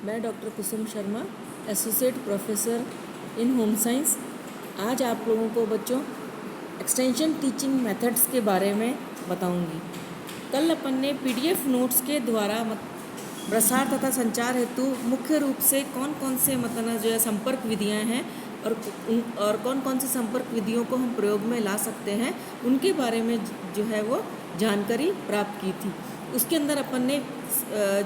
मैं doctor Kusum Sharma, associate professor in home science. आज आप लोगों को बच्चों एक्सटेंशन टीचिंग मेथड्स के बारे में बताऊंगी। कल अपन ने पीडीएफ नोट्स के द्वारा प्रसार तथा संचार हेतु मुख्य रूप से कौन कौन से मतलब जो है संपर्क विधियां हैं और कौन कौन से संपर्क विधियों को हम प्रयोग में ला सकते हैं उनके बारे में जो है वो जानकारी प्राप्त की थी। उसके अंदर अपन ने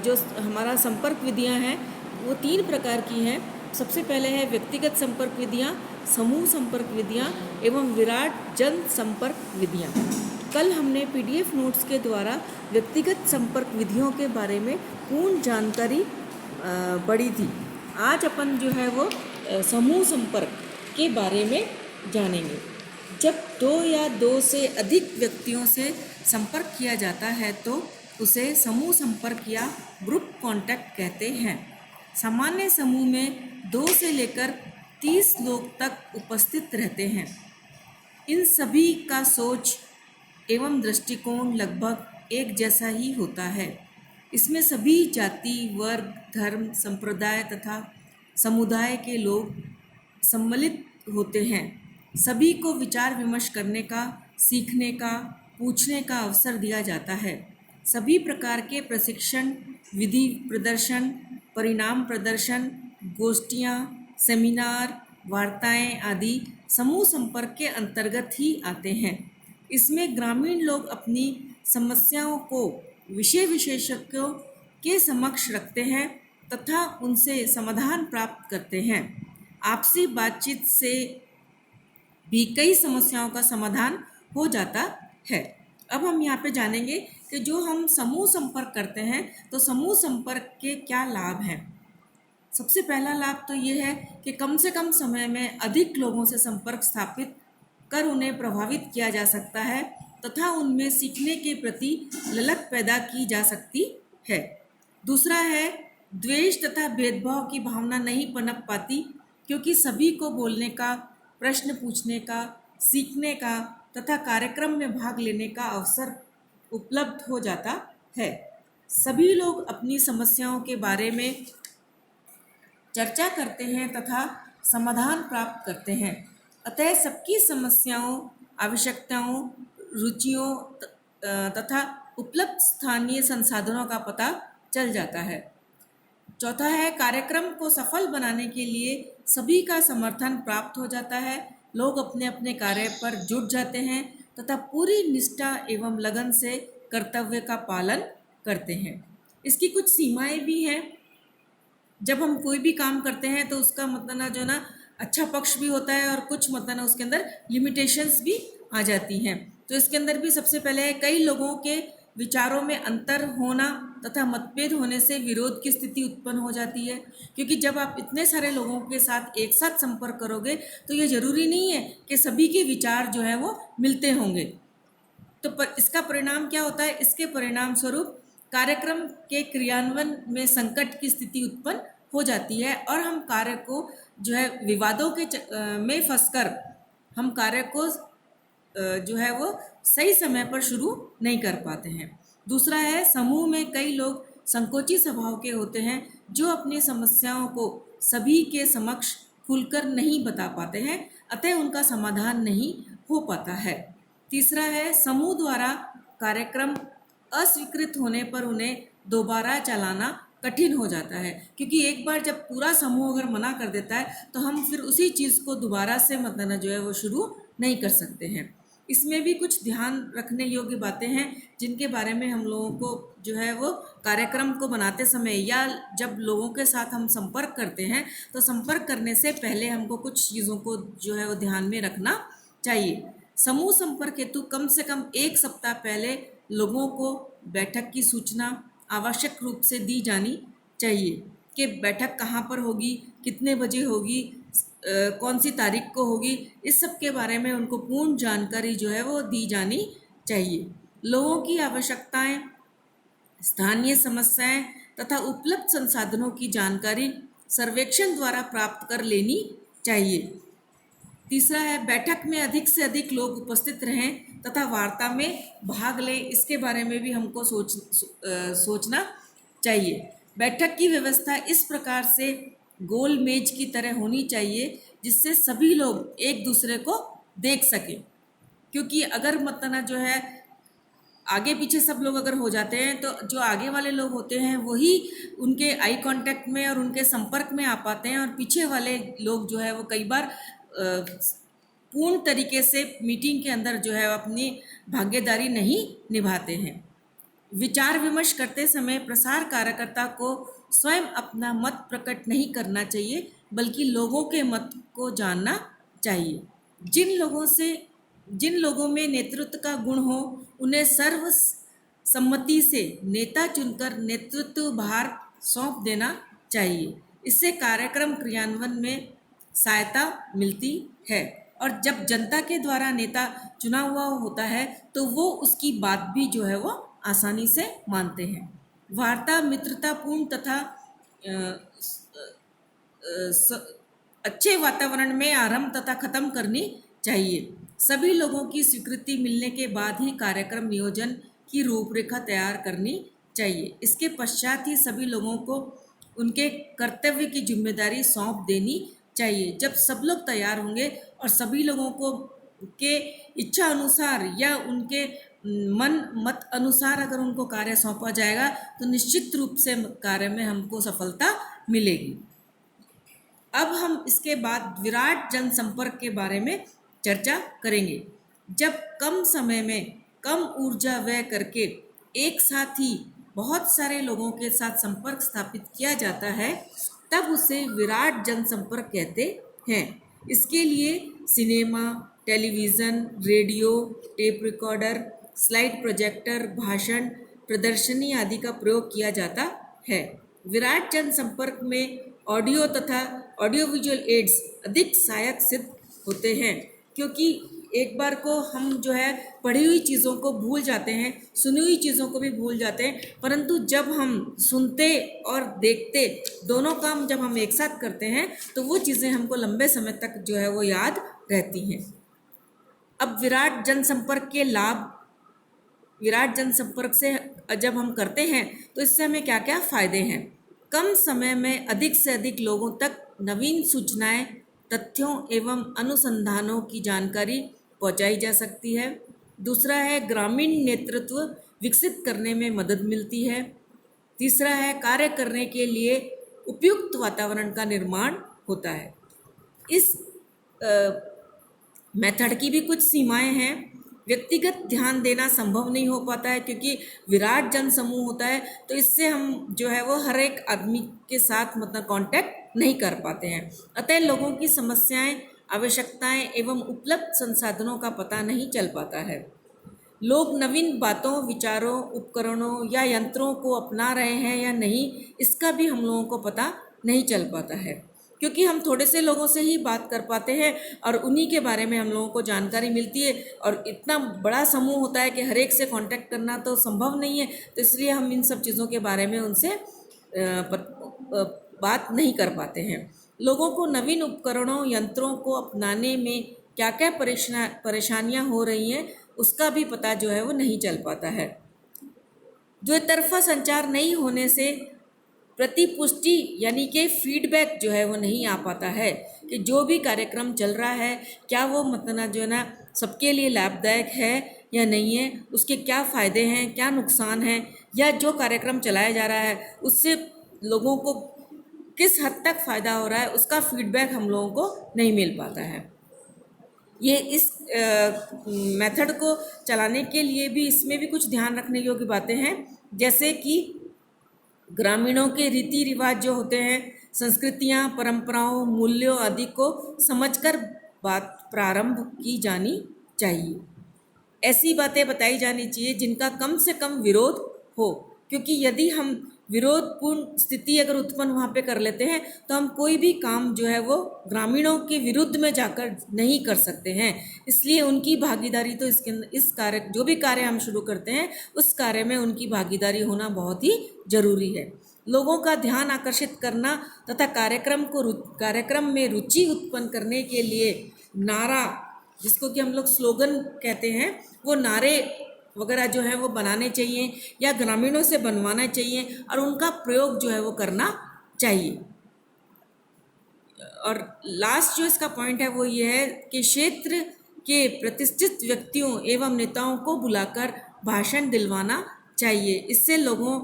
जो हमारा संपर्क विधियां हैं वो 3 प्रकार की हैं। सबसे पहले है व्यक्तिगत संपर्क विधियां, समूह संपर्क विधियां एवं विराट जन संपर्क विधियां। कल हमने पीडीएफ नोट्स के द्वारा व्यक्तिगत संपर्क विधियों के बारे में पूर्ण जानकारी पढ़ी थी। आज अपन जो है वो समूह संपर्क के बारे में जानेंगे। जब 2 या 2 से अधिक व्यक्तियों से संपर्क किया जाता है तो उसे समूह संपर्क या ग्रुप कांटेक्ट कहते हैं। सामान्य समूह में 2 से लेकर 30 लोग तक उपस्थित रहते हैं। इन सभी का सोच एवं दृष्टिकोण लगभग एक जैसा ही होता है। इसमें सभी जाति, वर्ग, धर्म, संप्रदाय तथा समुदाय के लोग सम्मिलित होते हैं। सभी को विचार विमर्श करने का, सीखने का, पूछने का अवसर दिया जाता है। सभी प्रकार के प्रशिक्षण, विधि प्रदर्शन, परिणाम प्रदर्शन, गोष्ठियाँ, सेमिनार, वार्ताएं आदि समूह संपर्क के अंतर्गत ही आते हैं। इसमें ग्रामीण लोग अपनी समस्याओं को विषय विशेषज्ञों के समक्ष रखते हैं तथा उनसे समाधान प्राप्त करते हैं। आपसी बातचीत से भी कई समस्याओं का समाधान हो जाता है। अब हम यहाँ पे जानेंगे कि जो हम समूह संपर्क करते हैं तो समूह संपर्क के क्या लाभ हैं। सबसे पहला लाभ तो ये है कि कम से कम समय में अधिक लोगों से संपर्क स्थापित कर उन्हें प्रभावित किया जा सकता है तथा उनमें सीखने के प्रति ललक पैदा की जा सकती है। दूसरा है द्वेष तथा भेदभाव की भावना नहीं पनप पाती, क्योंकि सभी को बोलने का, प्रश्न पूछने का, सीखने का तथा कार्यक्रम में भाग लेने का अवसर उपलब्ध हो जाता है। सभी लोग अपनी समस्याओं के बारे में चर्चा करते हैं तथा समाधान प्राप्त करते हैं। अतः सबकी समस्याओं, आवश्यकताओं, रुचियों तथा उपलब्ध स्थानीय संसाधनों का पता चल जाता है। चौथा है कार्यक्रम को सफल बनाने के लिए सभी का समर्थन प्राप्त हो जाता है। लोग अपने अपने कार्य पर जुट जाते हैं तथा पूरी निष्ठा एवं लगन से कर्तव्य का पालन करते हैं। इसकी कुछ सीमाएं भी हैं। जब हम कोई भी काम करते हैं तो उसका मतलब जो ना अच्छा पक्ष भी होता है और कुछ मतलब उसके अंदर लिमिटेशंस भी आ जाती हैं। तो इसके अंदर भी सबसे पहले है कई लोगों के विचारों में अंतर होना तथा मतभेद होने से विरोध की स्थिति उत्पन्न हो जाती है, क्योंकि जब आप इतने सारे लोगों के साथ एक साथ संपर्क करोगे तो ये ज़रूरी नहीं है कि सभी के विचार जो है वो मिलते होंगे। तो इसका परिणाम क्या होता है? इसके परिणाम स्वरूप कार्यक्रम के क्रियान्वयन में संकट की स्थिति उत्पन्न हो जाती है और हम कार्य को जो है विवादों के में फंसकर हम कार्य को जो है वो सही समय पर शुरू नहीं कर पाते हैं। दूसरा है समूह में कई लोग संकोची स्वभाव के होते हैं जो अपनी समस्याओं को सभी के समक्ष खुलकर नहीं बता पाते हैं, अतः उनका समाधान नहीं हो पाता है। तीसरा है समूह द्वारा कार्यक्रम अस्वीकृत होने पर उन्हें दोबारा चलाना कठिन हो जाता है, क्योंकि एक बार जब पूरा समूह अगर मना कर देता है तो हम फिर उसी चीज़ को दोबारा से मतलब जो है वो शुरू नहीं कर सकते हैं। इसमें भी कुछ ध्यान रखने योग्य बातें हैं जिनके बारे में हम लोगों को जो है वो कार्यक्रम को बनाते समय या जब लोगों के साथ हम संपर्क करते हैं तो संपर्क करने से पहले हमको कुछ चीज़ों को जो है वो ध्यान में रखना चाहिए। समूह संपर्क हेतु कम से कम 1 सप्ताह पहले लोगों को बैठक की सूचना आवश्यक रूप से दी जानी चाहिए कि बैठक कहाँ पर होगी, कितने बजे होगी, कौन सी तारीख को होगी। इस सब के बारे में उनको पूर्ण जानकारी जो है वो दी जानी चाहिए। लोगों की आवश्यकताएं, स्थानीय समस्याएं तथा उपलब्ध संसाधनों की जानकारी सर्वेक्षण द्वारा प्राप्त कर लेनी चाहिए। तीसरा है बैठक में अधिक से अधिक लोग उपस्थित रहें तथा वार्ता में भाग लें, इसके बारे में भी हमको सोचना चाहिए। बैठक की व्यवस्था इस प्रकार से गोल मेज की तरह होनी चाहिए जिससे सभी लोग एक दूसरे को देख सकें, क्योंकि अगर मतलब जो है आगे पीछे सब लोग अगर हो जाते हैं तो जो आगे वाले लोग होते हैं वही उनके आई कांटेक्ट में और उनके संपर्क में आ पाते हैं, और पीछे वाले लोग जो है वो कई बार पूर्ण तरीके से मीटिंग के अंदर जो है अपनी भागीदारी नहीं निभाते हैं। विचार विमर्श करते समय प्रसार कार्यकर्ता को स्वयं अपना मत प्रकट नहीं करना चाहिए, बल्कि लोगों के मत को जानना चाहिए। जिन लोगों में नेतृत्व का गुण हो उन्हें सर्व सम्मति से नेता चुनकर नेतृत्व भार सौंप देना चाहिए। इससे कार्यक्रम क्रियान्वयन में सहायता मिलती है, और जब जनता के द्वारा नेता चुना हुआ होता है तो वो उसकी बात भी जो है वो आसानी से मानते हैं। वार्ता मित्रतापूर्ण तथा अच्छे वातावरण में आरंभ तथा खत्म करनी चाहिए। सभी लोगों की स्वीकृति मिलने के बाद ही कार्यक्रम नियोजन की रूपरेखा तैयार करनी चाहिए। इसके पश्चात ही सभी लोगों को उनके कर्तव्य की जिम्मेदारी सौंप देनी चाहिए। जब सब लोग तैयार होंगे और सभी लोगों को के इच्छा अनुसार या उनके मन मत अनुसार अगर उनको कार्य सौंपा जाएगा तो निश्चित रूप से कार्य में हमको सफलता मिलेगी। अब हम इसके बाद विराट जनसंपर्क के बारे में चर्चा करेंगे। जब कम समय में कम ऊर्जा व्यय करके एक साथ ही बहुत सारे लोगों के साथ संपर्क स्थापित किया जाता है तब उसे विराट जनसंपर्क कहते हैं। इसके लिए cinema, television, radio, tape recorder, slide projector, भाषण, प्रदर्शनी आदि का प्रयोग किया जाता है। विराट जनसंपर्क में ऑडियो तथा ऑडियो विजुअल एड्स अधिक सहायक सिद्ध होते हैं, क्योंकि एक बार को हम जो है पढ़ी हुई चीज़ों को भूल जाते हैं, सुनी हुई चीज़ों को भी भूल जाते हैं, परंतु जब हम सुनते और देखते दोनों काम जब हम एक साथ करते हैं तो वो चीज़ें हमको लंबे समय तक जो है वो याद रहती हैं। अब विराट जनसंपर्क के लाभ, विराट जनसंपर्क से जब हम करते हैं तो इससे हमें क्या क्या फ़ायदे हैं। कम समय में अधिक से अधिक लोगों तक नवीन सूचनाएं, तथ्यों एवं अनुसंधानों की जानकारी पहुंचाई जा सकती है। दूसरा है ग्रामीण नेतृत्व विकसित करने में मदद मिलती है। तीसरा है कार्य करने के लिए उपयुक्त वातावरण का निर्माण होता है। इस मेथड की भी कुछ सीमाएं हैं। व्यक्तिगत ध्यान देना संभव नहीं हो पाता है, क्योंकि विराट जन समूह होता है तो इससे हम जो है वो हर एक आदमी के साथ मतलब कांटेक्ट नहीं कर पाते हैं। अतः लोगों की समस्याएं, आवश्यकताएं एवं उपलब्ध संसाधनों का पता नहीं चल पाता है। लोग नवीन बातों, विचारों, उपकरणों या यंत्रों को अपना रहे हैं या नहीं, इसका भी हम लोगों को पता नहीं चल पाता है, क्योंकि हम थोड़े से लोगों से ही बात कर पाते हैं और उन्हीं के बारे में हम लोगों को जानकारी मिलती है, और इतना बड़ा समूह होता है कि हर एक से कांटेक्ट करना तो संभव नहीं है, तो इसलिए हम इन सब चीज़ों के बारे में उनसे बात नहीं कर पाते हैं। लोगों को नवीन उपकरणों, यंत्रों को अपनाने में क्या क्या परेशानियां हो रही हैं उसका भी पता जो है वो नहीं चल पाता है। द्वितरफा संचार नहीं होने से प्रतिपुष्टि यानी कि फीडबैक जो है वो नहीं आ पाता है कि जो भी कार्यक्रम चल रहा है क्या वो मतलब जो है ना सबके लिए लाभदायक है या नहीं है, उसके क्या फ़ायदे हैं, क्या नुकसान हैं, या जो कार्यक्रम चलाया जा रहा है उससे लोगों को किस हद तक फ़ायदा हो रहा है, उसका फीडबैक हम लोगों को नहीं मिल पाता है। ये इस मेथड को चलाने के लिए भी इसमें भी कुछ ध्यान रखने योग्य बातें हैं, जैसे कि ग्रामीणों के रीति रिवाज जो होते हैं, संस्कृतियाँ, परंपराओं, मूल्यों आदि को समझकर बात प्रारंभ की जानी चाहिए। ऐसी बातें बताई जानी चाहिए जिनका कम से कम विरोध हो, क्योंकि यदि हम विरोधपूर्ण स्थिति अगर उत्पन्न वहाँ पे कर लेते हैं तो हम कोई भी काम जो है वो ग्रामीणों के विरुद्ध में जाकर नहीं कर सकते हैं। इसलिए उनकी भागीदारी तो इस कार्य, जो भी कार्य हम शुरू करते हैं उस कार्य में उनकी भागीदारी होना बहुत ही जरूरी है। लोगों का ध्यान आकर्षित करना तथा कार्यक्रम में रुचि उत्पन्न करने के लिए नारा, जिसको कि हम लोग स्लोगन कहते हैं, वो नारे वगैरह जो है वो बनाने चाहिए या ग्रामीणों से बनवाना चाहिए और उनका प्रयोग जो है वो करना चाहिए। और लास्ट जो इसका पॉइंट है वो ये है कि क्षेत्र के प्रतिष्ठित व्यक्तियों एवं नेताओं को बुलाकर भाषण दिलवाना चाहिए। इससे लोगों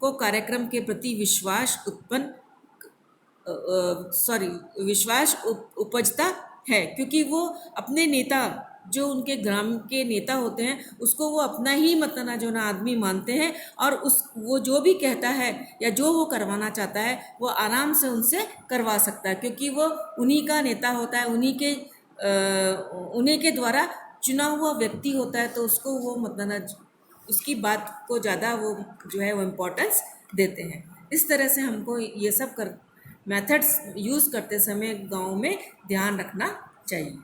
को कार्यक्रम के प्रति विश्वास उपजता है, क्योंकि वो अपने नेता जो उनके ग्राम के नेता होते हैं उसको वो अपना ही मतलब जो ना आदमी मानते हैं, और वो जो भी कहता है या जो वो करवाना चाहता है वो आराम से उनसे करवा सकता है, क्योंकि वो उन्हीं का नेता होता है, उन्हीं के द्वारा चुना हुआ व्यक्ति होता है। तो उसको वो मतलब उसकी बात को ज़्यादा वो जो है वो इम्पोर्टेंस देते हैं। इस तरह से हमको ये सब मेथड्स यूज़ करते समय गांव में ध्यान रखना चाहिए।